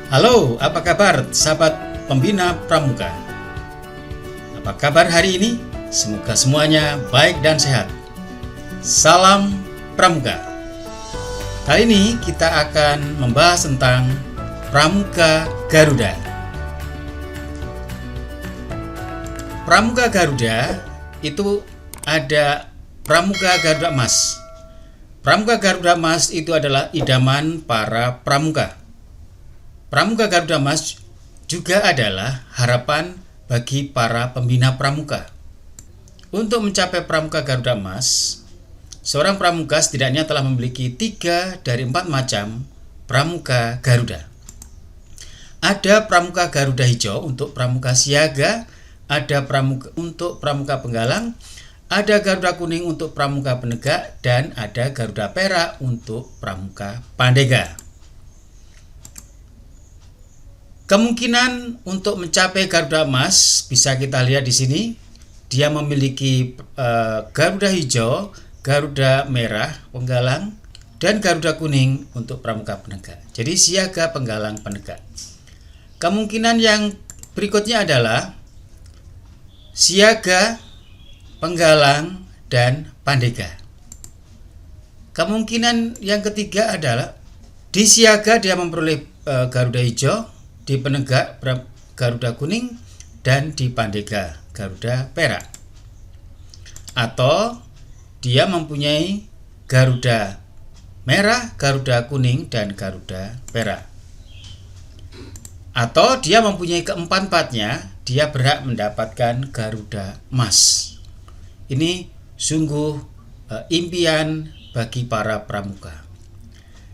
Halo, apa kabar sahabat pembina pramuka? Apa kabar hari ini? Semoga semuanya baik dan sehat. Salam pramuka. Kali ini kita akan membahas tentang Pramuka Garuda. Pramuka Garuda itu ada Pramuka Garuda Emas. Pramuka Garuda Emas itu adalah idaman para pramuka. Pramuka Garuda Emas juga adalah harapan bagi para pembina pramuka. Untuk mencapai Pramuka Garuda Emas, seorang pramuka setidaknya telah memiliki 3 dari 4 macam Pramuka Garuda. Ada Pramuka Garuda Hijau untuk pramuka siaga, ada pramuka untuk pramuka penggalang, ada Garuda Kuning untuk pramuka penegak, dan ada Garuda Perak untuk pramuka pandega. Kemungkinan untuk mencapai Garuda Emas bisa kita lihat di sini. Dia memiliki Garuda Hijau, Garuda Merah penggalang, dan Garuda Kuning untuk pramuka penegak. Jadi siaga, penggalang, penegak. Kemungkinan yang berikutnya adalah siaga, penggalang, dan pandega. Kemungkinan yang ketiga adalah di siaga dia memperoleh Garuda Hijau, di penegak Garuda Kuning, dan di pandega Garuda Perak. Atau dia mempunyai Garuda Merah, Garuda Kuning, dan Garuda Perak. Atau dia mempunyai keempat-empatnya, dia berhak mendapatkan Garuda Emas. Ini sungguh impian bagi para pramuka.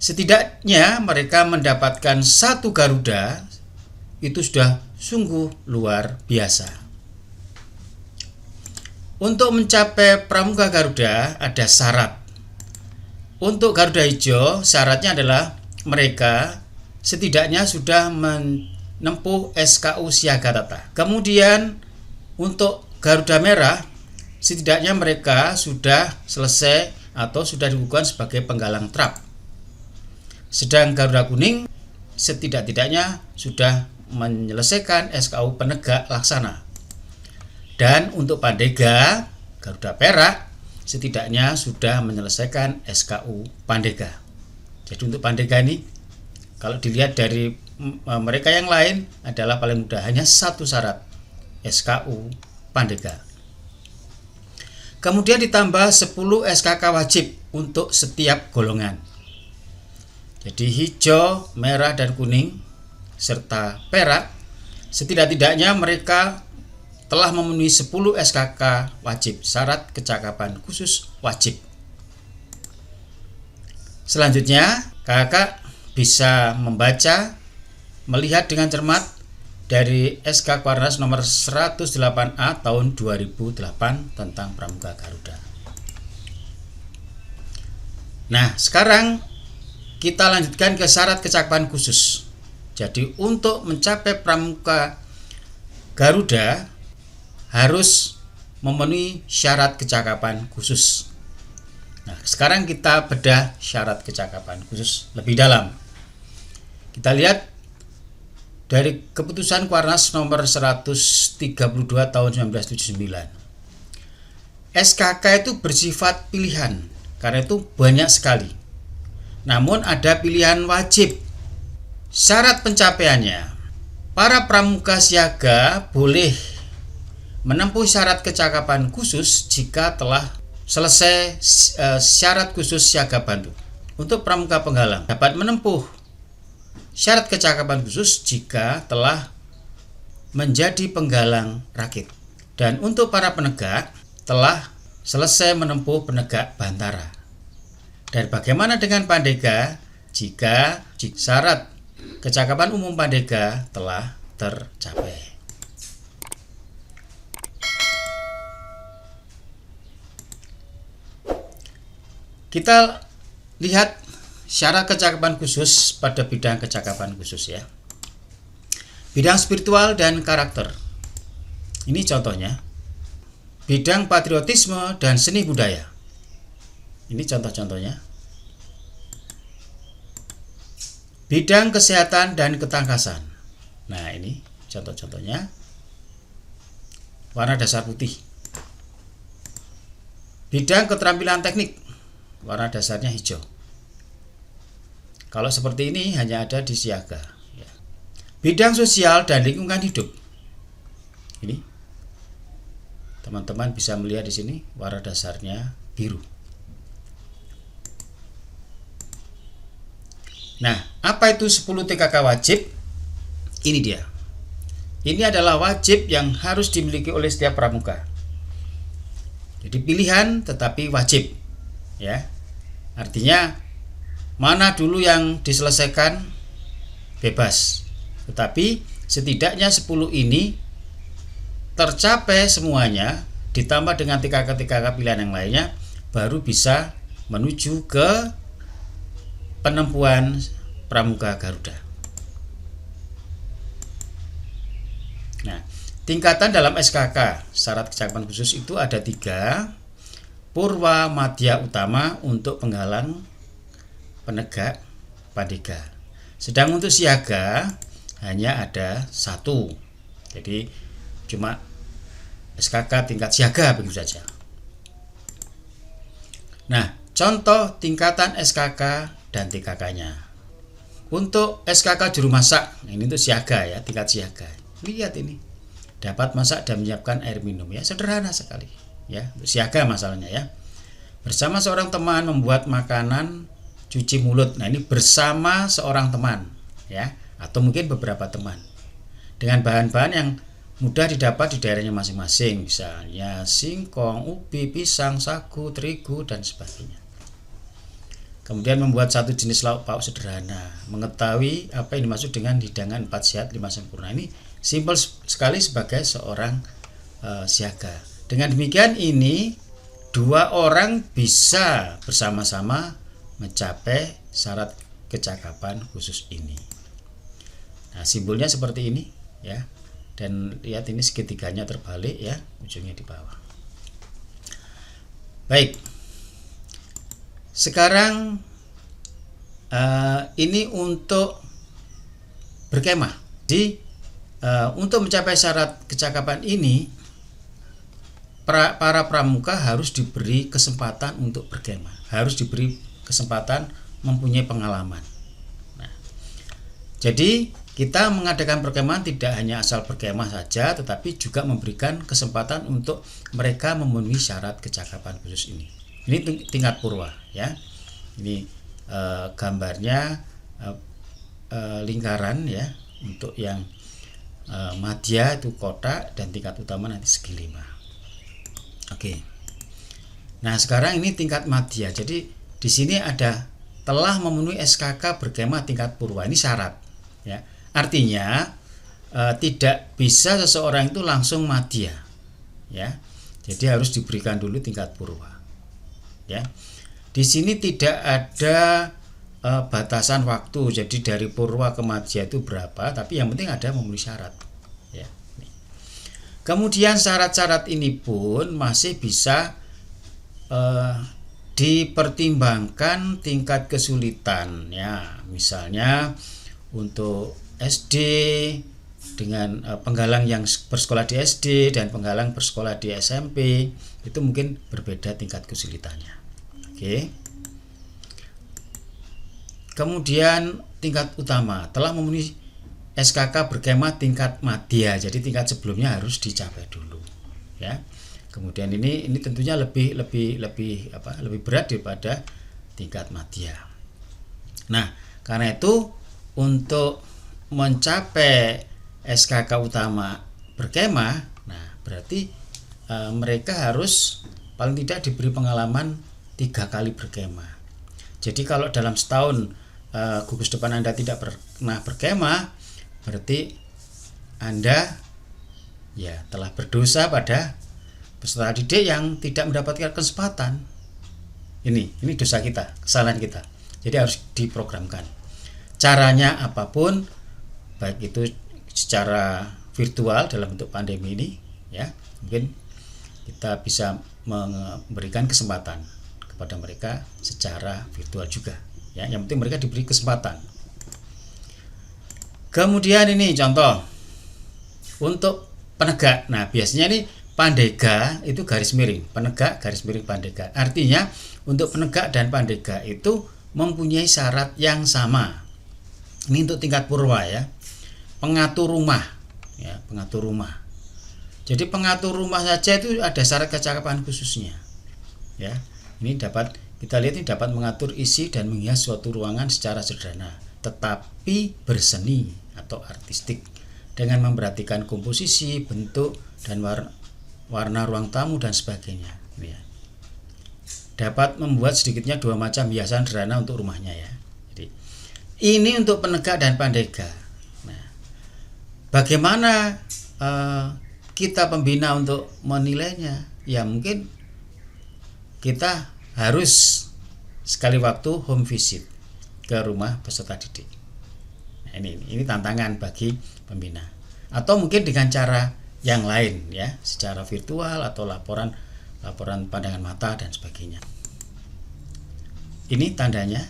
Setidaknya mereka mendapatkan 1 Garuda itu sudah sungguh luar biasa. Untuk mencapai Pramuka Garuda ada syarat. Untuk Garuda Hijau syaratnya adalah mereka setidaknya sudah menempuh SKU Siaga Tata. Kemudian untuk Garuda Merah setidaknya mereka sudah selesai atau sudah dikukuhkan sebagai penggalang trap. Sedang Garuda Kuning setidak-tidaknya sudah menyelesaikan SKU penegak laksana. Dan untuk pandega Garuda Perak setidaknya sudah menyelesaikan SKU pandega. Jadi untuk pandega ini kalau dilihat dari mereka yang lain adalah paling mudah, hanya 1 syarat, SKU pandega. Kemudian ditambah 10 SKK wajib untuk setiap golongan. Jadi hijau, merah, dan kuning serta perak setidak-tidaknya mereka telah memenuhi 10 SKK wajib, syarat kecakapan khusus wajib. Selanjutnya kakak bisa membaca, melihat dengan cermat dari SK Kuarnas nomor 108A tahun 2008 tentang Pramuka Garuda. Nah, sekarang kita lanjutkan ke syarat kecakapan khusus. Jadi untuk mencapai Pramuka Garuda harus memenuhi syarat kecakapan khusus. Nah, sekarang kita bedah syarat kecakapan khusus lebih dalam. Kita lihat dari keputusan Kuarnas nomor 132 tahun 1979. SKK itu bersifat pilihan, karena itu banyak sekali. Namun ada pilihan wajib. Syarat pencapaiannya, para pramuka siaga boleh menempuh syarat kecakapan khusus jika telah selesai syarat khusus siaga bantu. Untuk pramuka penggalang dapat menempuh syarat kecakapan khusus jika telah menjadi penggalang rakit. Dan untuk para penegak telah selesai menempuh penegak bantara. Dan bagaimana dengan pandega jika syarat kecakapan umum pandega telah tercapai? Kita lihat syarat kecakapan khusus pada bidang kecakapan khusus ya. Bidang spiritual dan karakter. Ini contohnya. Bidang patriotisme dan seni budaya. Ini contoh-contohnya. Bidang kesehatan dan ketangkasan. Nah, ini contoh-contohnya. Warna dasar putih. Bidang keterampilan teknik. Warna dasarnya hijau. Kalau seperti ini hanya ada di siaga. Ya. Bidang sosial dan lingkungan hidup. Ini teman-teman bisa melihat di sini warna dasarnya biru. Nah, apa itu 10 TKK wajib? Ini dia. Ini adalah wajib yang harus dimiliki oleh setiap pramuka. Jadi pilihan tetapi wajib. Ya. Artinya mana dulu yang diselesaikan bebas. Tetapi setidaknya 10 ini tercapai semuanya ditambah dengan TKK-TKK pilihan yang lainnya baru bisa menuju ke penempuan Pramuka Garuda. Nah, tingkatan dalam SKK syarat kecakapan khusus itu ada 3. Purwa, Madya, Utama untuk penggalang, penegak, pandega. Sedang untuk siaga hanya ada 1. Jadi cuma SKK tingkat siaga begitu saja. Nah, contoh tingkatan SKK dan TKK-nya. Untuk SKK juru masak, ini untuk siaga ya, tingkat siaga. Lihat ini. Dapat masak dan menyiapkan air minum ya, sederhana sekali ya. Untuk siaga masalahnya ya. Bersama seorang teman membuat makanan cuci mulut. Nah, ini bersama seorang teman ya, atau mungkin beberapa teman. Dengan bahan-bahan yang mudah didapat di daerahnya masing-masing, misalnya singkong, ubi, pisang, sagu, terigu, dan sebagainya. Kemudian membuat satu jenis lauk pauk sederhana, mengetahui apa yang dimaksud dengan hidangan 4 sehat 5 sempurna. Ini simpel sekali sebagai seorang siaga. Dengan demikian ini 2 orang bisa bersama-sama mencapai syarat kecakapan khusus ini. Nah, simbolnya seperti ini ya. Dan lihat ini segitiganya terbalik ya, ujungnya di bawah. Baik. Sekarang ini untuk berkemah. Jadi untuk mencapai syarat kecakapan ini para pramuka harus diberi kesempatan untuk berkemah, harus diberi kesempatan mempunyai pengalaman. Nah, jadi kita mengadakan perkemahan tidak hanya asal berkemah saja, tetapi juga memberikan kesempatan untuk mereka memenuhi syarat kecakapan khusus ini. Ini tingkat purwa ya. Ini gambarnya lingkaran ya. Untuk yang madya itu kotak dan tingkat utama nanti segi 5. Oke. Nah, sekarang ini tingkat madya. Jadi di sini ada telah memenuhi SKK berkemah tingkat purwa. Ini syarat ya. Artinya tidak bisa seseorang itu langsung madya ya. Jadi harus diberikan dulu tingkat purwa ya. Di sini tidak ada batasan waktu. Jadi dari purwa ke madya itu berapa, tapi yang penting ada memenuhi syarat ya. Kemudian syarat-syarat ini pun masih bisa dipertimbangkan tingkat kesulitan ya. Misalnya untuk SD dengan penggalang yang bersekolah di SD dan penggalang bersekolah di SMP itu mungkin berbeda tingkat kesulitannya. Oke. Kemudian tingkat utama telah memenuhi SKK berkemah tingkat madya. Jadi tingkat sebelumnya harus dicapai dulu ya. Kemudian ini tentunya lebih berat daripada tingkat madya. Nah, karena itu untuk mencapai SKK utama berkemah, nah berarti mereka harus paling tidak diberi pengalaman 3 kali berkemah. Jadi kalau dalam setahun gugus depan Anda tidak pernah berkemah, berarti Anda ya telah berdosa pada peserta didik yang tidak mendapatkan kesempatan. Ini dosa kita, kesalahan kita. Jadi harus diprogramkan. Caranya apapun, baik itu secara virtual dalam bentuk pandemi ini ya, mungkin kita bisa memberikan kesempatan kepada mereka secara virtual juga ya. Yang penting mereka diberi kesempatan. Kemudian ini contoh untuk penegak. Nah, biasanya ini pandega itu garis miring, penegak garis miring pandega. Artinya untuk penegak dan pandega itu mempunyai syarat yang sama. Ini untuk tingkat purwa ya. Pengatur rumah ya, pengatur rumah. Jadi pengatur rumah saja itu ada syarat kecakapan khususnya. Ya. Ini dapat kita lihat, ini dapat mengatur isi dan menghias suatu ruangan secara sederhana, tetapi berseni atau artistik dengan memperhatikan komposisi, bentuk dan warna ruang tamu dan sebagainya. Ya. Dapat membuat sedikitnya 2 macam hiasan sederhana untuk rumahnya ya. Jadi ini untuk penegak dan pandega. Nah, bagaimana kita pembina untuk menilainya? Ya mungkin kita harus sekali waktu home visit ke rumah peserta didik. Nah, ini tantangan bagi pembina. Atau mungkin dengan cara yang lain ya, secara virtual atau laporan pandangan mata dan sebagainya. Ini tandanya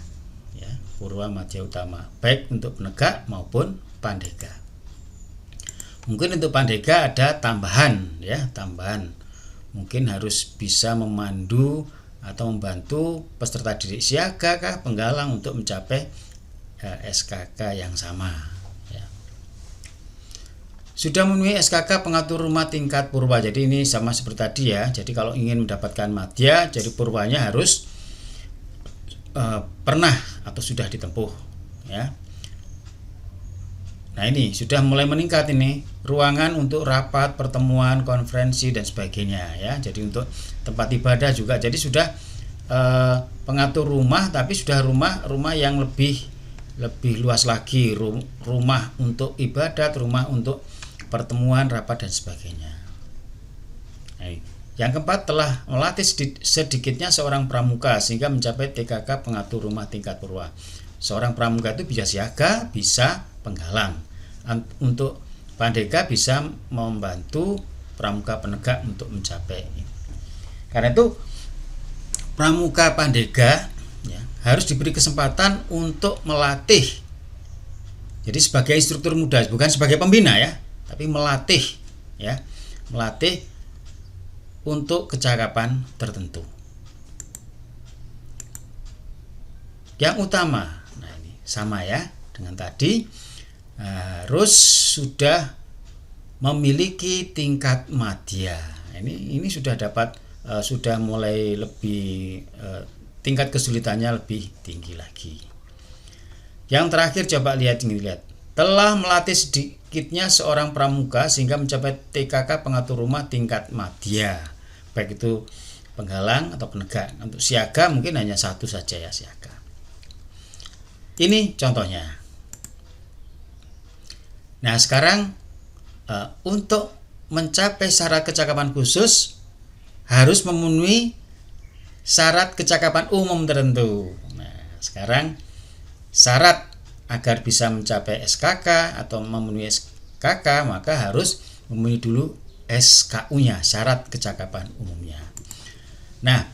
ya, purwa madya utama, baik untuk penegak maupun pandega. Mungkin untuk pandega ada tambahan ya, tambahan. Mungkin harus bisa memandu atau membantu peserta didik siaga kah, penggalang untuk mencapai SKK yang sama ya. Sudah memenuhi SKK pengatur rumah tingkat purwa. Jadi ini sama seperti tadi ya. Jadi kalau ingin mendapatkan madya, jadi purwanya harus pernah atau sudah ditempuh ya. Nah, ini sudah mulai meningkat ini, ruangan untuk rapat, pertemuan, konferensi dan sebagainya ya. Jadi untuk tempat ibadah juga. Jadi sudah pengatur rumah, tapi sudah rumah yang lebih luas lagi, rumah untuk ibadat, rumah untuk pertemuan, rapat dan sebagainya. Nah, yang keempat, telah melatih sedikitnya seorang pramuka sehingga mencapai TKK pengatur rumah tingkat purwa. Seorang pramuka itu bisa siaga, bisa penggalang. Untuk pandega bisa membantu pramuka penegak untuk mencapai. Karena itu pramuka pandega ya, harus diberi kesempatan untuk melatih. Jadi sebagai instruktur muda, bukan sebagai pembina ya, tapi melatih ya, melatih untuk kecakapan tertentu. Yang utama, nah ini sama ya dengan tadi, harus sudah memiliki tingkat madya. Ini sudah dapat, sudah mulai lebih tingkat kesulitannya lebih tinggi lagi. Yang terakhir coba lihat. Telah melatih sedikitnya seorang pramuka sehingga mencapai TKK pengatur rumah tingkat madya, baik itu penggalang atau penegak. Untuk siaga mungkin hanya satu saja ya, siaga. Ini contohnya. Nah, sekarang untuk mencapai syarat kecakapan khusus harus memenuhi syarat kecakapan umum tertentu. Nah, sekarang syarat agar bisa mencapai SKK atau memenuhi SKK maka harus memenuhi dulu SKU-nya, syarat kecakapan umumnya. Nah,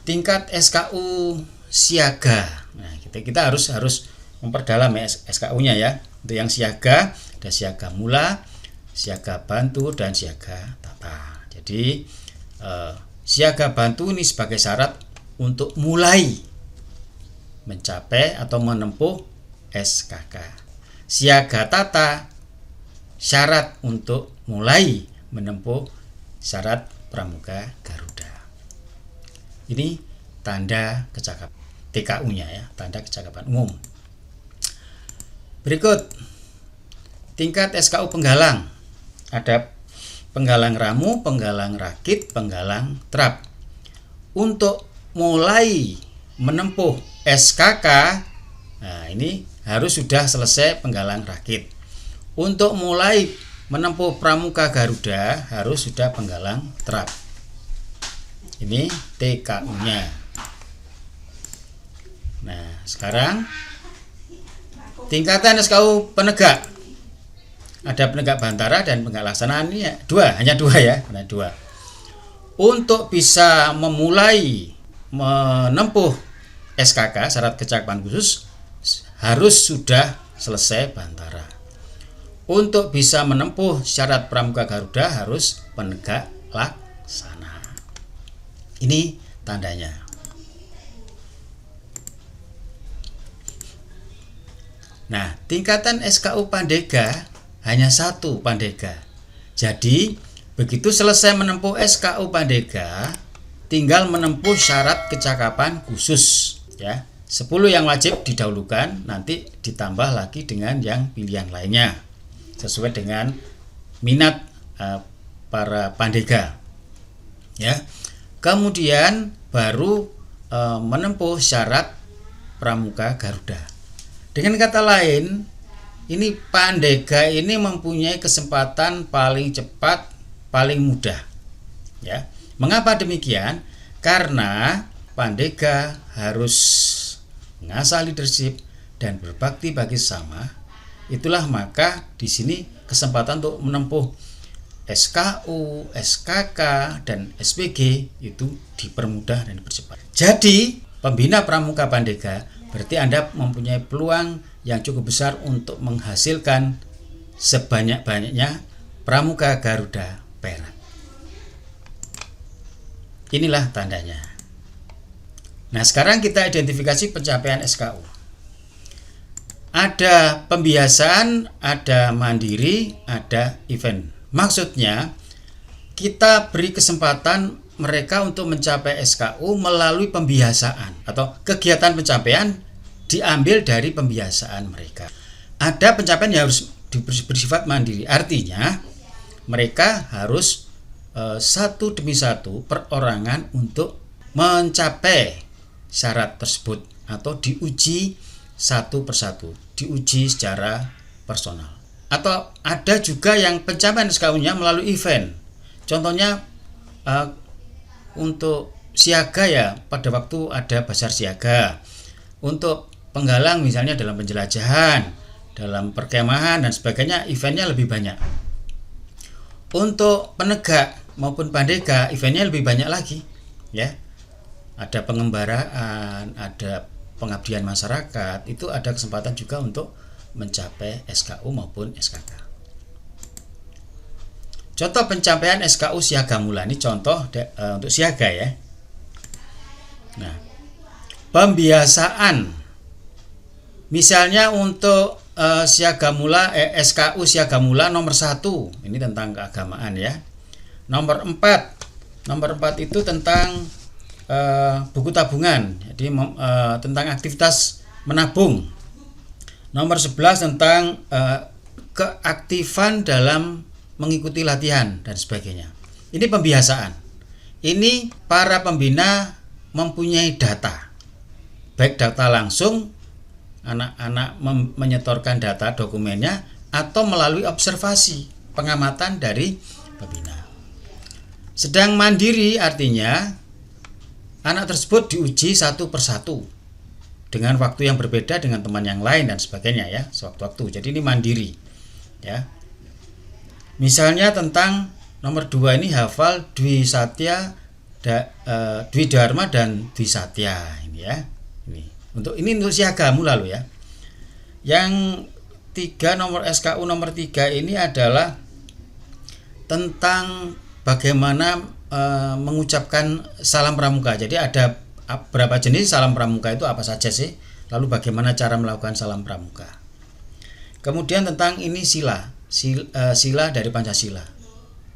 tingkat SKU siaga. Nah, kita harus memperdalam ya SKU-nya ya. Untuk yang siaga, ada siaga mula, siaga bantu dan siaga tata. Jadi siaga bantu ini sebagai syarat untuk mulai mencapai atau menempuh SKK. Siaga tata syarat untuk mulai menempuh syarat pramuka Garuda. Ini tanda kecakapan TKU-nya ya, tanda kecakapan umum. Berikut tingkat SKU penggalang. Ada penggalang ramu, penggalang rakit, penggalang trap. Untuk mulai menempuh SKK, nah ini harus sudah selesai penggalang rakit. Untuk mulai menempuh pramuka Garuda harus sudah penggalang trap. Ini TKU-nya. Nah, sekarang tingkatan SKU penegak. Ada penegak bantara dan penegak laksanaan ini ya, hanya dua ya, hanya dua. Untuk bisa memulai menempuh SKK syarat kecakapan khusus harus sudah selesai bantara. untuk bisa menempuh syarat Pramuka Garuda harus penegak laksana. Ini tandanya. Nah, tingkatan SKU Pandega hanya satu Pandega. Jadi, begitu selesai menempuh SKU Pandega, tinggal menempuh syarat kecakapan khusus, ya. 10 yang wajib didahulukan, nanti ditambah lagi dengan yang pilihan lainnya sesuai dengan minat para Pandega, ya. Kemudian baru menempuh syarat Pramuka Garuda. Dengan kata lain, ini Pandega ini mempunyai kesempatan paling cepat, paling mudah, ya. Mengapa demikian? Karena Pandega harus mengasah leadership dan berbakti bagi sesama. Itulah maka di sini kesempatan untuk menempuh SKU, SKK, dan SPG itu dipermudah dan dipercepat. Jadi, pembina Pramuka Pandega berarti Anda mempunyai peluang yang cukup besar untuk menghasilkan sebanyak-banyaknya Pramuka Garuda Perak. Inilah tandanya. Nah, sekarang kita identifikasi pencapaian SKU. Ada pembiasaan, ada mandiri, ada event. Maksudnya, kita beri kesempatan mereka untuk mencapai SKU melalui pembiasaan atau kegiatan pencapaian diambil dari pembiasaan mereka. Ada pencapaian yang harus bersifat mandiri. Artinya, mereka harus satu demi satu perorangan untuk mencapai syarat tersebut atau diuji satu persatu, diuji secara personal. Atau ada juga yang pencapaian SKU-nya melalui event. Contohnya untuk siaga ya, pada waktu ada basar siaga. Untuk penggalang misalnya dalam penjelajahan, dalam perkemahan dan sebagainya, eventnya lebih banyak. Untuk penegak maupun Pandega, eventnya lebih banyak lagi, ya. Ada pengembaraan, ada pengabdian masyarakat, itu ada kesempatan juga untuk mencapai SKU maupun SKK. Contoh pencapaian SKU Siaga Mula, ini contoh untuk siaga ya. Nah, pembiasaan, misalnya untuk Siaga Mula, SKU Siaga Mula nomor 1, ini tentang keagamaan ya. Nomor 4 itu tentang buku tabungan, jadi tentang aktivitas menabung. Nomor 11 tentang keaktifan dalam mengikuti latihan dan sebagainya. Ini pembiasaan. Ini para pembina mempunyai data, baik data langsung, anak-anak menyetorkan data dokumennya, atau melalui observasi pengamatan dari pembina. Sedang mandiri artinya anak tersebut diuji satu persatu dengan waktu yang berbeda dengan teman yang lain dan sebagainya ya, sewaktu-waktu. Jadi ini mandiri ya. Misalnya tentang nomor 2 ini hafal Dwi Satya, Dwi Dharma dan Dwi Satya ini ya. Ini untuk Siaga Mula loh ya. Yang 3 nomor SKU nomor 3 ini adalah tentang bagaimana mengucapkan salam pramuka. Jadi ada berapa jenis salam pramuka itu apa saja sih? Lalu bagaimana cara melakukan salam pramuka? Kemudian tentang ini sila dari Pancasila.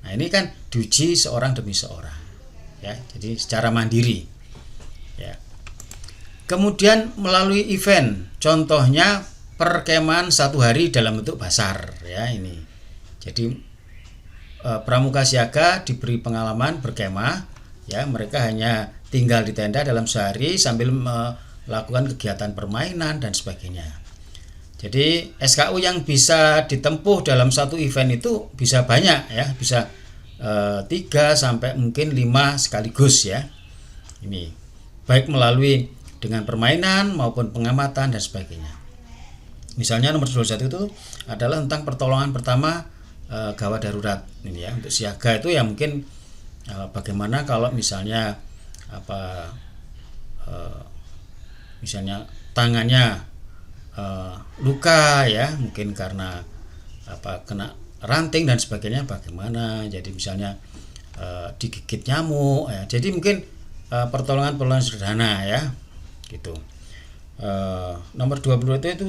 Nah, ini kan diuji seorang demi seorang. Ya, jadi secara mandiri. Ya. Kemudian melalui event, contohnya perkemahan 1 hari dalam bentuk basar ya ini. Jadi pramuka siaga diberi pengalaman berkemah ya, mereka hanya tinggal di tenda dalam sehari sambil melakukan kegiatan permainan dan sebagainya. Jadi SKU yang bisa ditempuh dalam satu event itu bisa banyak ya, bisa 3 sampai mungkin 5 sekaligus ya. Ini baik melalui dengan permainan maupun pengamatan dan sebagainya. Misalnya nomor 21 itu adalah tentang pertolongan pertama gawat darurat ini ya. Untuk siaga itu ya mungkin bagaimana kalau misalnya misalnya tangannya luka ya, mungkin karena kena ranting dan sebagainya bagaimana. Jadi misalnya digigit nyamuk ya. Jadi mungkin pertolongan sederhana ya gitu. Nomor 20 itu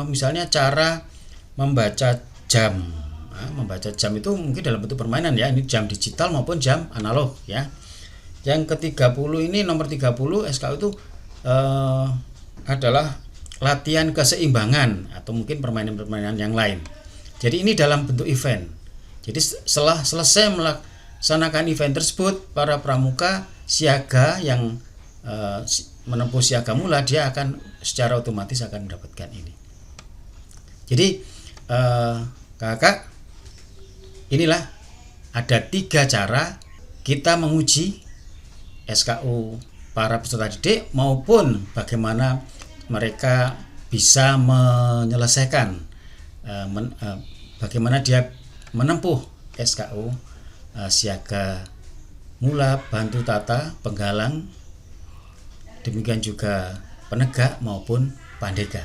misalnya cara membaca jam. Membaca jam itu mungkin dalam bentuk permainan ya, ini jam digital maupun jam analog ya. Yang ke-30 ini, nomor 30 SKU itu adalah latihan keseimbangan atau mungkin permainan-permainan yang lain. Jadi ini dalam bentuk event. Jadi setelah selesai melaksanakan event tersebut, para pramuka siaga yang menempuh siaga mula, dia akan secara otomatis akan mendapatkan ini. Jadi kakak, inilah ada 3 cara kita menguji SKU para peserta didik maupun bagaimana mereka bisa menyelesaikan bagaimana dia menempuh SKU siaga mula, bantu tata, penggalang, demikian juga penegak maupun pandega.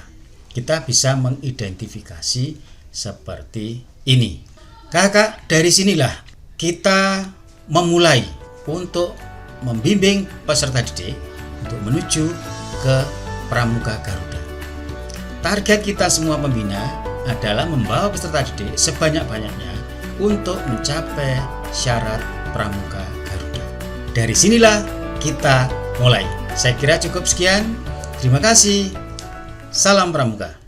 Kita bisa mengidentifikasi seperti ini. Kakak, dari sinilah kita memulai untuk membimbing peserta didik untuk menuju ke Pramuka Garuda. Target kita semua pembina adalah membawa peserta didik sebanyak-banyaknya untuk mencapai syarat Pramuka Garuda. Dari sinilah kita mulai. Saya kira cukup sekian. Terima kasih. Salam Pramuka.